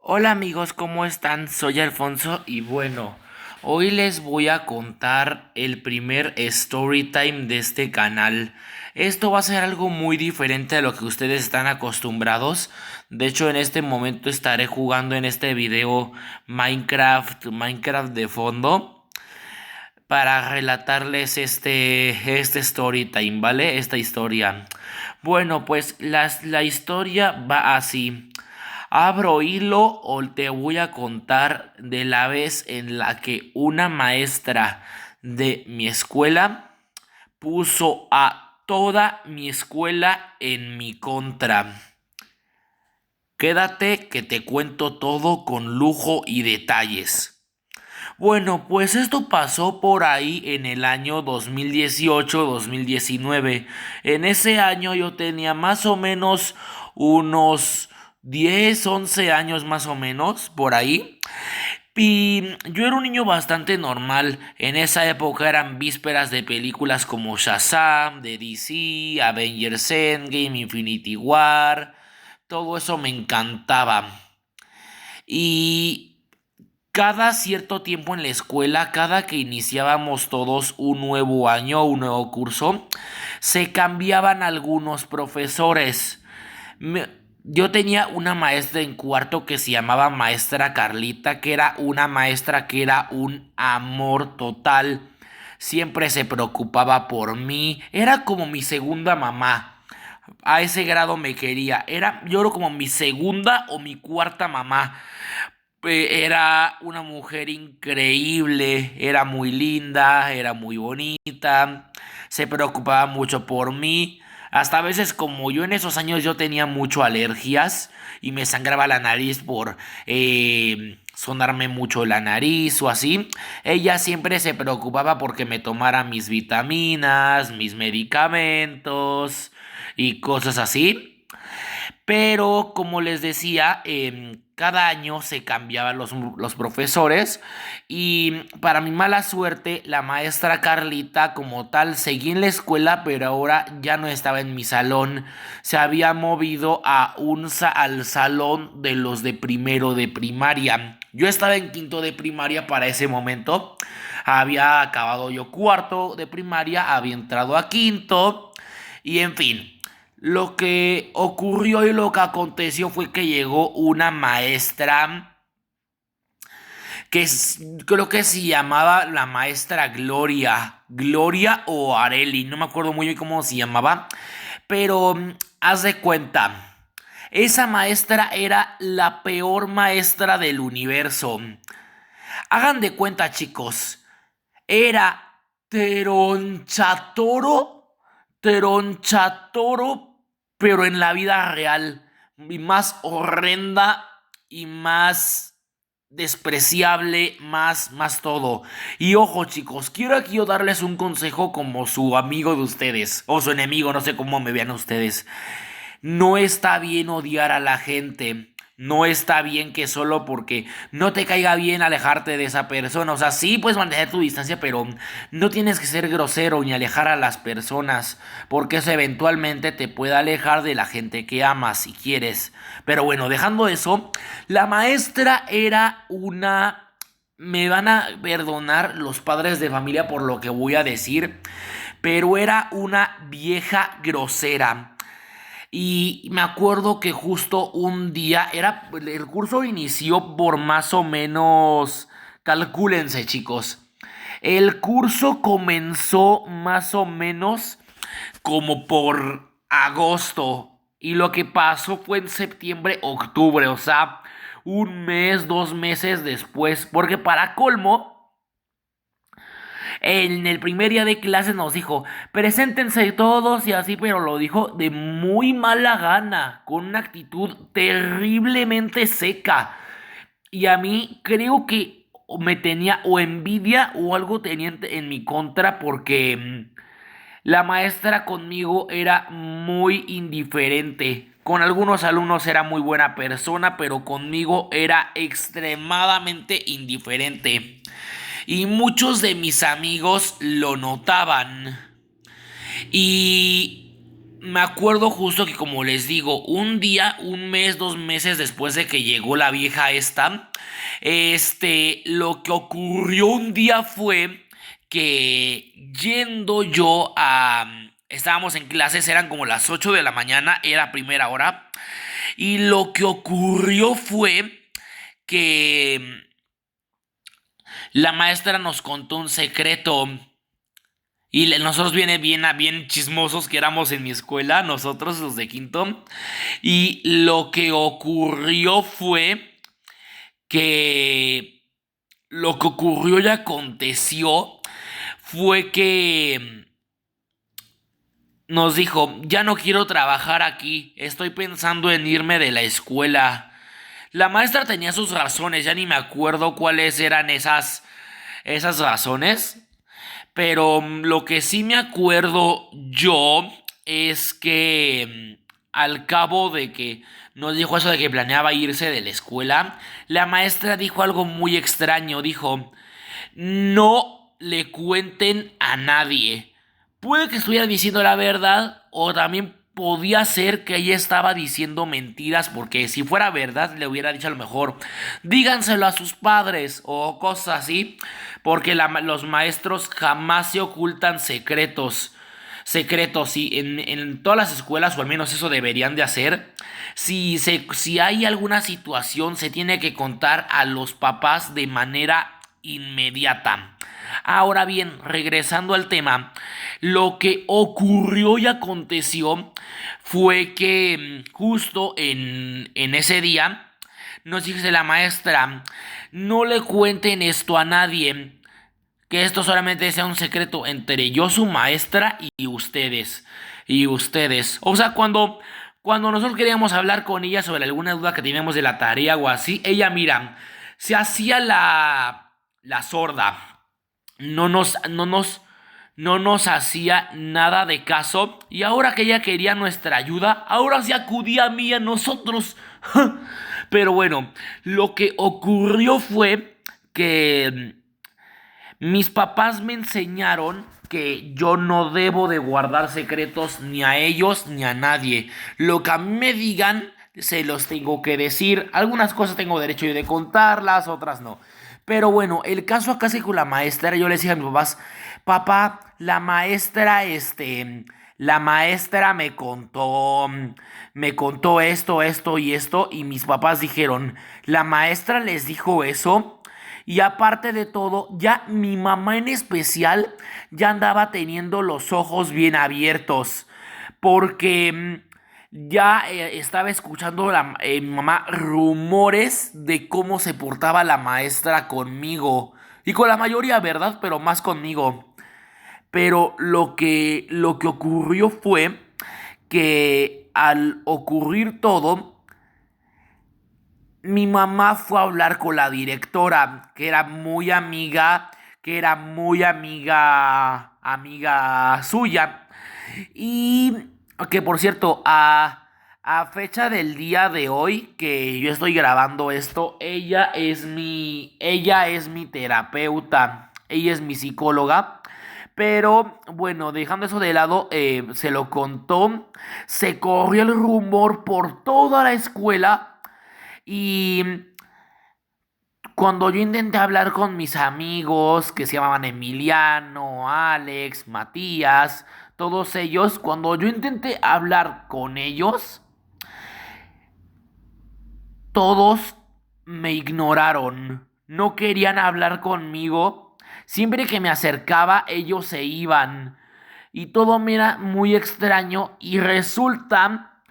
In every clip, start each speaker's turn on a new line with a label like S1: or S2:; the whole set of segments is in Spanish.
S1: Hola amigos, ¿cómo están? Soy Alfonso y bueno, hoy les voy a contar el primer story time de este canal. Esto va a ser algo muy diferente a lo que ustedes están acostumbrados. De hecho, en este momento estaré jugando en este video Minecraft de fondo para relatarles este story time, ¿vale? Esta historia. Bueno, pues la historia va así. Abro hilo o te voy a contar de la vez en la que una maestra de mi escuela puso a toda mi escuela en mi contra. Quédate que te cuento todo con lujo y detalles. Bueno, pues esto pasó por ahí en el año 2018-2019. En ese año yo tenía más o menos unos 10, 11 años más o menos, por ahí. Y yo era un niño bastante normal. En esa época eran vísperas de películas como Shazam, de DC, Avengers Endgame, Infinity War. Todo eso me encantaba. Y cada cierto tiempo en la escuela, cada que iniciábamos todos un nuevo año, un nuevo curso, se cambiaban algunos profesores. Me- yo tenía una maestra en cuarto que se llamaba Maestra Carlita, que era una maestra que era un amor total. Siempre se preocupaba por mí. Era como mi segunda mamá. A ese grado me quería. Era, yo creo, como mi segunda o mi cuarta mamá. Era una mujer increíble, era muy linda, era muy bonita, se preocupaba mucho por mí. Hasta a veces, como yo en esos años yo tenía mucho alergias y me sangraba la nariz por sonarme mucho la nariz o así, ella siempre se preocupaba porque me tomara mis vitaminas, mis medicamentos y cosas así. Pero como les decía, cada año se cambiaban los profesores y para mi mala suerte, la maestra Carlita como tal seguía en la escuela, pero ahora ya no estaba en mi salón. Se había movido al salón de los de primero de primaria. Yo estaba en quinto de primaria para ese momento. Había acabado yo cuarto de primaria, había entrado a quinto y en fin. Lo que ocurrió y lo que aconteció fue que llegó una maestra creo que se llamaba la maestra Gloria o Areli, no me acuerdo muy bien cómo se llamaba, pero haz de cuenta, esa maestra era la peor maestra del universo. Hagan de cuenta, chicos, era Teronchatoro, Teronchatoro, pero en la vida real. Y más horrenda y más despreciable, más todo. Y ojo, chicos, quiero aquí yo darles un consejo como su amigo de ustedes, o su enemigo, no sé cómo me vean ustedes. No está bien odiar a la gente. No está bien que solo porque no te caiga bien alejarte de esa persona. O sea, sí puedes mantener tu distancia, pero no tienes que ser grosero ni alejar a las personas, porque eso eventualmente te puede alejar de la gente que amas si quieres. Pero bueno, dejando eso, la maestra era una... Me van a perdonar los padres de familia por lo que voy a decir, pero era una vieja grosera. Y me acuerdo que justo un día el curso inició por más o menos, calcúlense chicos, el curso comenzó más o menos como por agosto y lo que pasó fue en septiembre, octubre, o sea, un mes, 2 meses después, porque para colmo en el primer día de clase nos dijo, preséntense todos y así, pero lo dijo de muy mala gana, con una actitud terriblemente seca. Y a mí creo que me tenía o envidia o algo tenía en mi contra porque la maestra conmigo era muy indiferente. Con algunos alumnos era muy buena persona, pero conmigo era extremadamente indiferente. Y muchos de mis amigos lo notaban. Y me acuerdo justo que como les digo, un día, un mes, 2 meses después de que llegó la vieja esta, lo que ocurrió un día fue que yendo yo a... Estábamos en clases, eran como las 8 de la mañana, era primera hora, y lo que ocurrió fue que la maestra nos contó un secreto. Y nosotros viene bien chismosos que éramos en mi escuela, nosotros los de quinto. Y lo que ocurrió fue que lo que ocurrió y aconteció fue que nos dijo, ya no quiero trabajar aquí, estoy pensando en irme de la escuela. La maestra tenía sus razones, ya ni me acuerdo cuáles eran esas razones. Pero lo que sí me acuerdo yo es que al cabo de que nos dijo eso de que planeaba irse de la escuela, la maestra dijo algo muy extraño. Dijo, no le cuenten a nadie. Puede que estuviera diciendo la verdad o también podía ser que ella estaba diciendo mentiras porque si fuera verdad le hubiera dicho a lo mejor díganselo a sus padres o cosas así porque los maestros jamás se ocultan secretos y en todas las escuelas o al menos eso deberían de hacer si hay alguna situación se tiene que contar a los papás de manera inmediata. Ahora bien, regresando al tema, lo que ocurrió y aconteció fue que justo en ese día nos dice la maestra, no le cuenten esto a nadie, que esto solamente sea un secreto entre yo, su maestra, y ustedes. Y ustedes. O sea, cuando nosotros queríamos hablar con ella sobre alguna duda que teníamos de la tarea o así, ella, mira, se hacía la sorda. No nos hacía nada de caso. Y ahora que ella quería nuestra ayuda, ahora se acudía a mí, a nosotros. Pero bueno, lo que ocurrió fue que mis papás me enseñaron que yo no debo de guardar secretos ni a ellos ni a nadie. Lo que a mí me digan, se los tengo que decir. Algunas cosas tengo derecho yo de contarlas, otras no. Pero bueno, el caso acá es que con la maestra, yo le decía a mis papás, papá, la maestra me contó esto y esto, y mis papás dijeron, la maestra les dijo eso. Y aparte de todo, ya mi mamá en especial ya andaba teniendo los ojos bien abiertos. Porque ya estaba escuchando mi mamá rumores de cómo se portaba la maestra conmigo. Y con la mayoría, ¿verdad? Pero más conmigo. Pero lo que ocurrió fue que al ocurrir todo, mi mamá fue a hablar con la directora, que era muy amiga suya. Y que por cierto, a fecha del día de hoy que yo estoy grabando esto, ella es mi terapeuta, ella es mi psicóloga. Pero bueno, dejando eso de lado, se lo contó, se corrió el rumor por toda la escuela y cuando yo intenté hablar con mis amigos que se llamaban Emiliano, Alex, Matías, todos ellos, cuando yo intenté hablar con ellos, todos me ignoraron. No querían hablar conmigo. Siempre que me acercaba, ellos se iban. Y todo me era muy extraño. Y resulta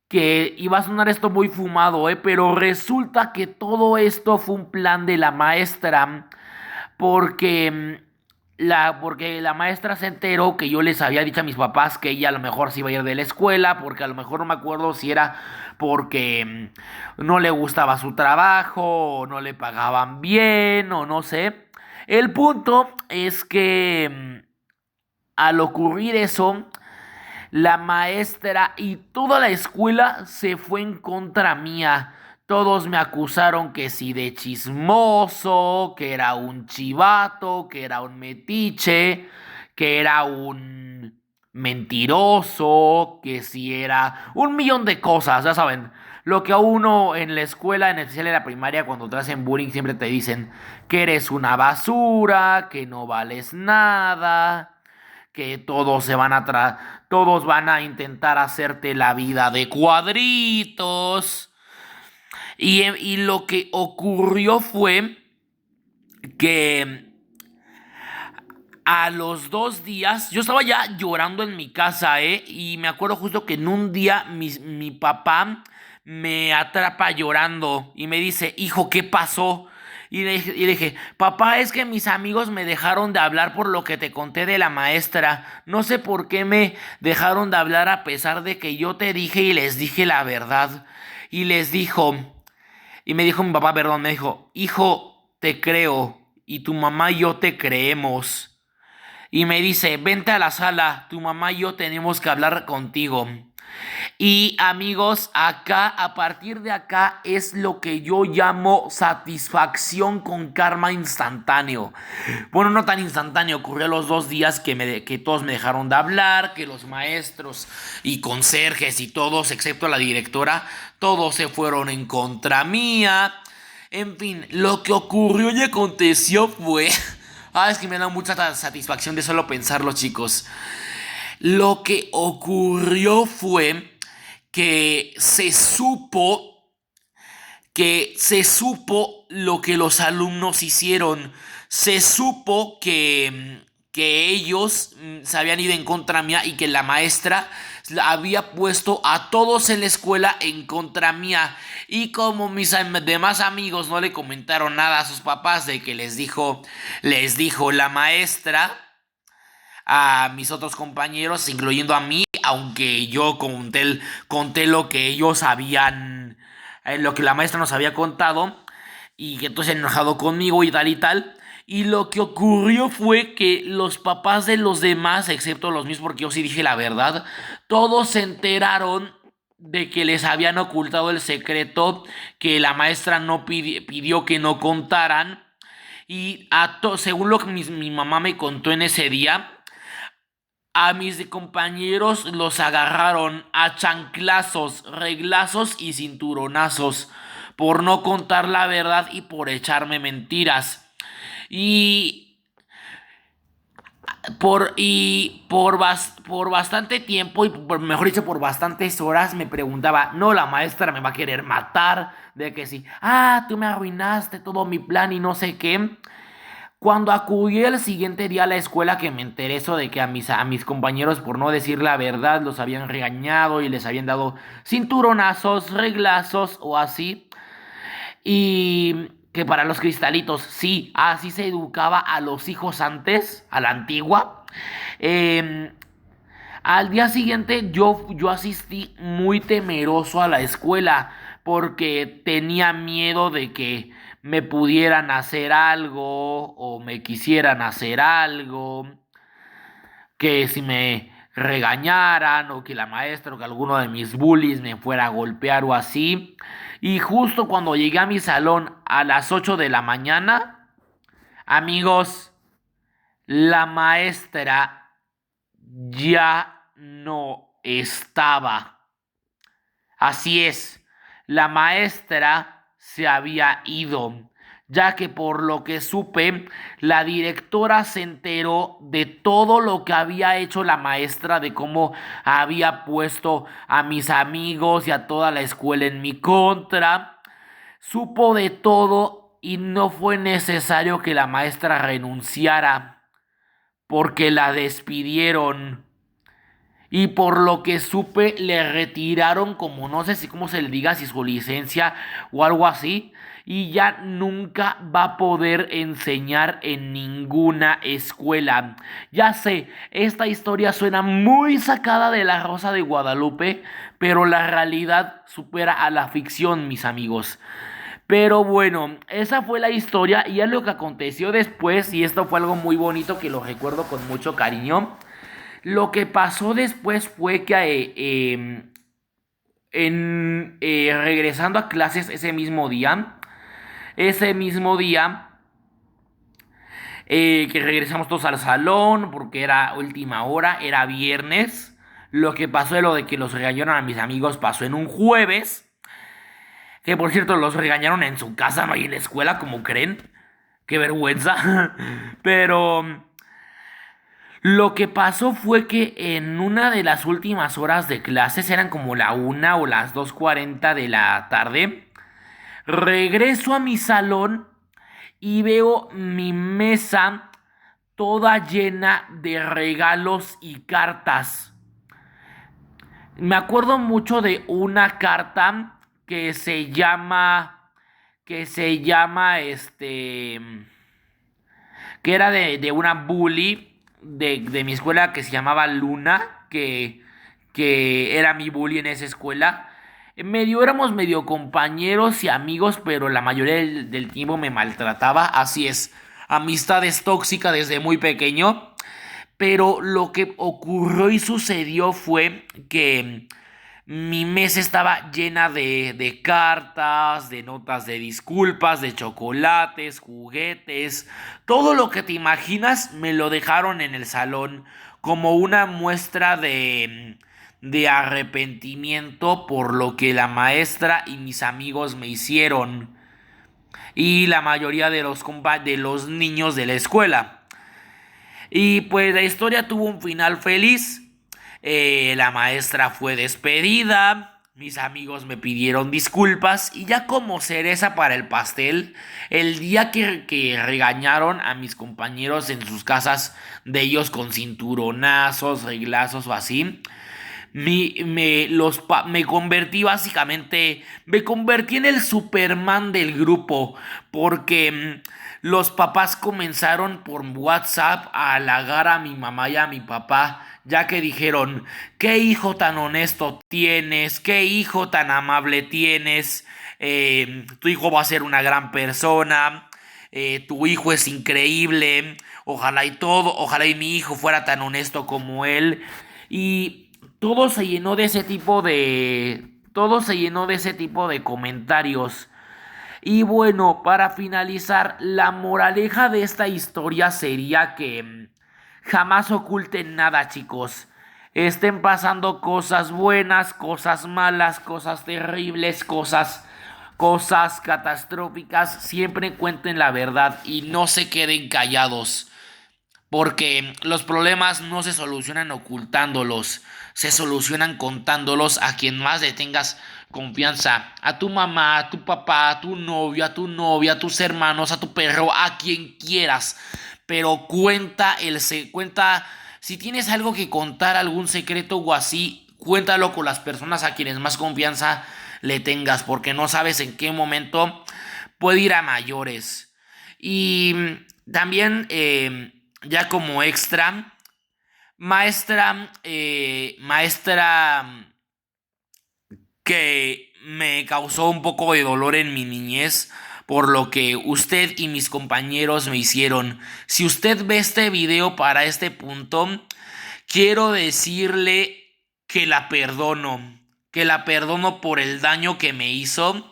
S1: que iba a sonar esto muy fumado, pero resulta que todo esto fue un plan de la maestra, porque porque la maestra se enteró que yo les había dicho a mis papás que ella a lo mejor se iba a ir de la escuela, porque a lo mejor no me acuerdo si era porque no le gustaba su trabajo, o no le pagaban bien, o no sé. El punto es que al ocurrir eso, la maestra y toda la escuela se fue en contra mía. Todos me acusaron que si de chismoso, que era un chivato, que era un metiche, que era mentiroso, que si era un millón de cosas, ya saben. Lo que a uno en la escuela, en especial en la primaria, cuando te hacen bullying, siempre te dicen que eres una basura, que no vales nada, que todos van a intentar hacerte la vida de cuadritos. Y lo que ocurrió fue que a los 2 días, yo estaba ya llorando en mi casa, ¿eh? Y me acuerdo justo que en un día mi papá me atrapa llorando y me dice, hijo, ¿qué pasó? Y le dije, papá, es que mis amigos me dejaron de hablar por lo que te conté de la maestra. No sé por qué me dejaron de hablar a pesar de que yo te dije y les dije la verdad. Y les dijo, y me dijo mi papá, perdón, me dijo, hijo, te creo y tu mamá y yo te creemos. Y me dice, vente a la sala, tu mamá y yo tenemos que hablar contigo. Y amigos, acá, a partir de acá, es lo que yo llamo satisfacción con karma instantáneo. Bueno, no tan instantáneo, ocurrió los 2 días que todos me dejaron de hablar, que los maestros y conserjes y todos, excepto la directora, todos se fueron en contra mía. En fin, lo que ocurrió y aconteció fue... es que me da mucha satisfacción de solo pensarlo, chicos. Lo que ocurrió fue que se supo lo que los alumnos hicieron. Se supo que ellos se habían ido en contra mía y que la maestra había puesto a todos en la escuela en contra mía. Y como mis demás amigos no le comentaron nada a sus papás de que les dijo la maestra a mis otros compañeros, incluyendo a mí, aunque yo conté lo que ellos habían, lo que la maestra nos había contado, y que entonces enojado conmigo y tal y tal. Y lo que ocurrió fue que los papás de los demás, excepto los míos, porque yo sí dije la verdad, todos se enteraron de que les habían ocultado el secreto que la maestra no pidió que no contaran. Y según lo que mi mamá me contó en ese día, a mis compañeros los agarraron a chanclazos, reglazos y cinturonazos por no contar la verdad y por echarme mentiras. Y por bastante tiempo y mejor dicho por bastantes horas me preguntaba, no, la maestra me va a querer matar, de que sí, tú me arruinaste todo mi plan y no sé qué. Cuando acudí el siguiente día a la escuela, que me enteré eso de que a mis compañeros, por no decir la verdad, los habían regañado y les habían dado cinturonazos, reglazos o así. Y que para los cristalitos, sí, así se educaba a los hijos antes, a la antigua. Eh, Al día siguiente yo asistí muy temeroso a la escuela porque tenía miedo de que me pudieran hacer algo o me quisieran hacer algo, que si me regañaran o que la maestra o que alguno de mis bullies me fuera a golpear o así. Y justo cuando llegué a mi salón a las 8 de la mañana, amigos, la maestra ya no estaba. Así es, la maestra se había ido, ya que por lo que supe, la directora se enteró de todo lo que había hecho la maestra, de cómo había puesto a mis amigos y a toda la escuela en mi contra. Supo de todo y no fue necesario que la maestra renunciara, porque la despidieron. Y por lo que supe, le retiraron como no sé si cómo se le diga, si su licencia o algo así. Y ya nunca va a poder enseñar en ninguna escuela. Ya sé, esta historia suena muy sacada de La Rosa de Guadalupe, pero la realidad supera a la ficción, mis amigos. Pero bueno, esa fue la historia y ya lo que aconteció después, y esto fue algo muy bonito que lo recuerdo con mucho cariño. Lo que pasó después fue que regresando a clases ese mismo día, Que regresamos todos al salón porque era última hora, era viernes. Lo que pasó de lo de que los regañaron a mis amigos pasó en un jueves. Que por cierto, los regañaron en su casa, no ahí en la escuela, como creen. Qué vergüenza. Pero lo que pasó fue que en una de las últimas horas de clases, eran como la 1 o las 2:40 de la tarde, regreso a mi salón y veo mi mesa toda llena de regalos y cartas. Me acuerdo mucho de una carta que se llama, que era de una bully de mi escuela que se llamaba Luna, que era mi bully en esa escuela. Éramos medio compañeros y amigos, pero la mayoría del tiempo me maltrataba. Así es, amistades tóxicas desde muy pequeño. Pero lo que ocurrió y sucedió fue que mi mesa estaba llena de cartas, de notas de disculpas, de chocolates, juguetes. Todo lo que te imaginas me lo dejaron en el salón como una muestra de arrepentimiento por lo que la maestra y mis amigos me hicieron. Y la mayoría de los niños de la escuela. Y pues la historia tuvo un final feliz. La maestra fue despedida. Mis amigos me pidieron disculpas. Y ya como cereza para el pastel, el día que regañaron a mis compañeros en sus casas, de ellos con cinturonazos, reglazos o así, me convertí básicamente, me convertí en el Superman del grupo, porque los papás comenzaron por WhatsApp a halagar a mi mamá y a mi papá, ya que dijeron: qué hijo tan honesto tienes, qué hijo tan amable tienes, tu hijo va a ser una gran persona, tu hijo es increíble, ojalá y mi hijo fuera tan honesto como él. Y todo se llenó de ese tipo de comentarios. Y bueno, para finalizar, la moraleja de esta historia sería que jamás oculten nada, chicos. Estén pasando cosas buenas, cosas malas, cosas terribles, cosas catastróficas. Siempre cuenten la verdad y no se queden callados. Porque los problemas no se solucionan ocultándolos, se solucionan contándolos a quien más le tengas confianza. A tu mamá, a tu papá, a tu novio, a tu novia, a tus hermanos, a tu perro, a quien quieras. Pero cuenta, si tienes algo que contar, algún secreto o así, cuéntalo con las personas a quienes más confianza le tengas, porque no sabes en qué momento puede ir a mayores. Y también, ya como extra, maestra que me causó un poco de dolor en mi niñez por lo que usted y mis compañeros me hicieron. Si usted ve este video para este punto, quiero decirle que la perdono por el daño que me hizo.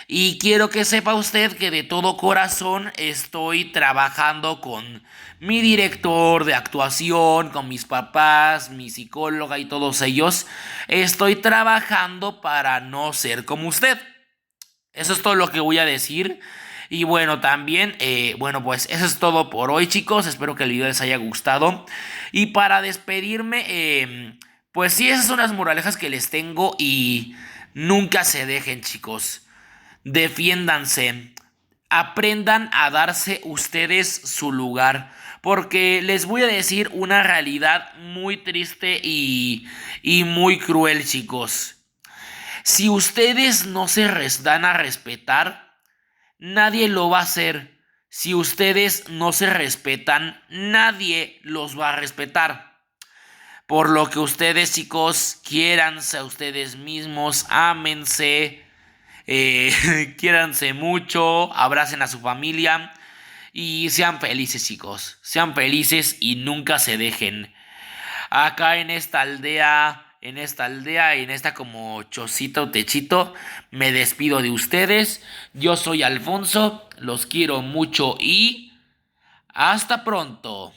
S1: Y quiero que sepa usted que de todo corazón estoy trabajando con mi director de actuación, con mis papás, mi psicóloga y todos ellos. Estoy trabajando para no ser como usted. Eso es todo lo que voy a decir. Y bueno, también, bueno, pues eso es todo por hoy, chicos. Espero que el video les haya gustado. Y para despedirme, pues sí, esas son las moralejas que les tengo y nunca se dejen, chicos. Defiéndanse, aprendan a darse ustedes su lugar, porque les voy a decir una realidad muy triste y muy cruel, chicos. Si ustedes no dan a respetar, nadie lo va a hacer. Si ustedes no se respetan, nadie los va a respetar. Por lo que ustedes, chicos, quiéranse a ustedes mismos, ámense. Quiéranse mucho, abracen a su familia y sean felices, chicos. Sean felices y nunca se dejen. Acá en esta como chocita o techito, me despido de ustedes. Yo soy Alfonso, los quiero mucho y Hasta pronto.